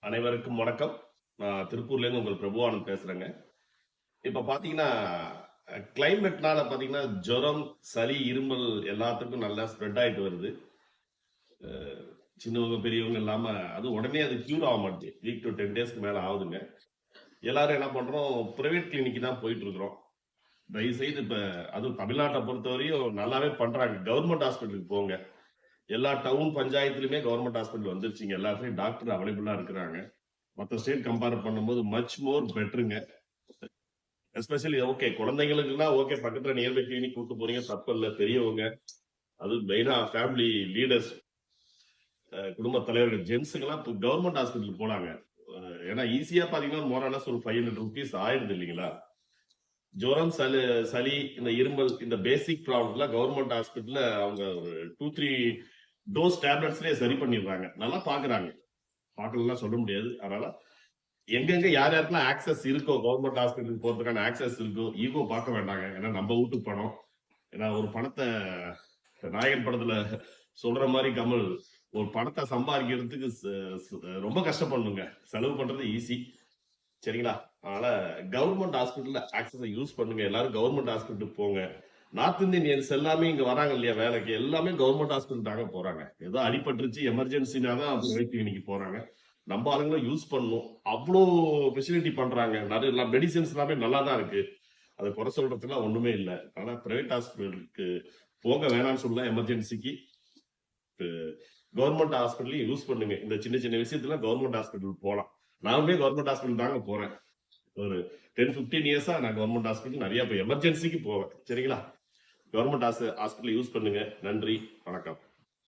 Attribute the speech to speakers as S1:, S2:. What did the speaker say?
S1: அனைவருக்கும் வணக்கம். நான் திருப்பூர்லேருந்து உங்கள் பிரபுவானந்த் பேசுறேங்க. இப்ப பாத்தீங்கன்னா கிளைமேட்னால பாத்தீங்கன்னா ஜுரம், சளி, இருமல் எல்லாத்துக்கும் நல்லா ஸ்ப்ரெட் ஆயிட்டு வருது. சின்னவங்க பெரியவங்க இல்லாம அது உடனே அது கியூர் ஆக மாட்டேது. வீக் டு 10 டேஸ்க்கு மேல ஆகுதுங்க. எல்லாரும் என்ன பண்றோம், பிரைவேட் கிளினிக்கு தான் போயிட்டு இருக்கிறோம். தயவு செய்து இப்ப அதுவும் தமிழ்நாட்டை பொறுத்தவரையும் நல்லாவே பண்றாங்க. கவர்மெண்ட் ஹாஸ்பிட்டலுக்கு போங்க. எல்லா டவுன் பஞ்சாயத்துலயுமே கவர்மெண்ட் ஹாஸ்பிட்டல் வந்துருச்சுங்க. எல்லாத்துலயும் டாக்டர் அவைலபிளா இருக்கிறாங்க. மற்ற ஸ்டேட் கம்பேர் பண்ணும்போது மச் மோர் பெட்டருங்க. எஸ்பெஷலி ஓகே குழந்தைங்களுக்குன்னா ஓகே பக்கத்துல நியர்பை கிளினிக் கூட்டு போறீங்க, தப்பு இல்லை. பெரியவங்க, அது மெயினா ஃபேமிலி லீடர்ஸ், குடும்ப தலைவர்கள், ஜென்ஸுக்கெல்லாம் இப்போ கவர்மெண்ட் ஹாஸ்பிட்டலுக்கு போனாங்க. ஏன்னா ஈஸியா பாத்தீங்கன்னா மோராலஸ் ஒரு 500 ருபீஸ் ஆயிடுது இல்லைங்களா. ஜுரம், சளி, இந்த இருமல், இந்த பேசிக் ப்ராப்ளம்லாம் கவர்மெண்ட் ஹாஸ்பிட்டல்ல அவங்க ஒரு 2-3 டோஸ் டேப்லெட்ஸ்லயே சரி பண்ணிடுறாங்க. நல்லா பாக்குறாங்க, பார்க்கலாம் சொல்ல முடியாது. அதனால எங்கெங்க யார் யாருக்கெல்லாம் ஆக்சஸ் இருக்கோ, கவர்மெண்ட் ஹாஸ்பிட்டலுக்கு போறதுக்கான ஆக்சஸ் இருக்கோ, ஈகோ பார்க்க வேண்டாங்க. ஏன்னா நம்ம வீட்டுக்கு பணம். ஏன்னா ஒரு பணத்தை, நாயகன் படத்துல சொல்ற மாதிரி கமல் ஒரு பணத்தை சம்பாதிக்கிறதுக்கு ரொம்ப கஷ்டப்படணுங்க. செலவு பண்றது ஈஸி, சரிங்களா. அதனால கவர்மெண்ட் ஹாஸ்பிட்டல்ல ஆக்சஸை யூஸ் பண்ணுங்க. எல்லாரும் கவர்மெண்ட் ஹாஸ்பிட்டலுக்கு போங்க. நார்த் இந்தியன்ஸ் எல்லாமே இங்க வராங்க இல்லையா வேலைக்கு, எல்லாமே கவர்மெண்ட் ஹாஸ்பிட்டல் தாங்க போறாங்க. ஏதோ அடிபட்டுருச்சு எமர்ஜென்சினா தான் கிளினிக்கு போறாங்க. நம்ம ஆளுங்களும் யூஸ் பண்ணணும். அவ்வளோ ஃபெசிலிட்டி பண்றாங்க. நிறைய மெடிசன்ஸ் எல்லாமே நல்லா தான் இருக்கு. அதை குறை சொல்றதுக்குலாம் ஒண்ணுமே இல்லை. ஆனா பிரைவேட் ஹாஸ்பிட்டலுக்கு போக வேணாம்னு சொல்லலாம். எமர்ஜென்சிக்கு கவர்மெண்ட் ஹாஸ்பிட்டலையும் யூஸ் பண்ணுங்க. இந்த சின்ன சின்ன விஷயத்துல கவர்மெண்ட் ஹாஸ்பிட்டல் போகலாம். நானுமே கவர்மெண்ட் ஹாஸ்பிட்டல் தாங்க போறேன். ஒரு 10-15 இயர்ஸா நான் கவர்மெண்ட் ஹாஸ்பிட்டல் நிறைய போய் எமர்ஜென்சிக்கு போவேன், சரிங்களா. கவர்மெண்ட் ஹாஸ்பிட்டல் யூஸ் பண்ணுங்க. நன்றி, வணக்கம்.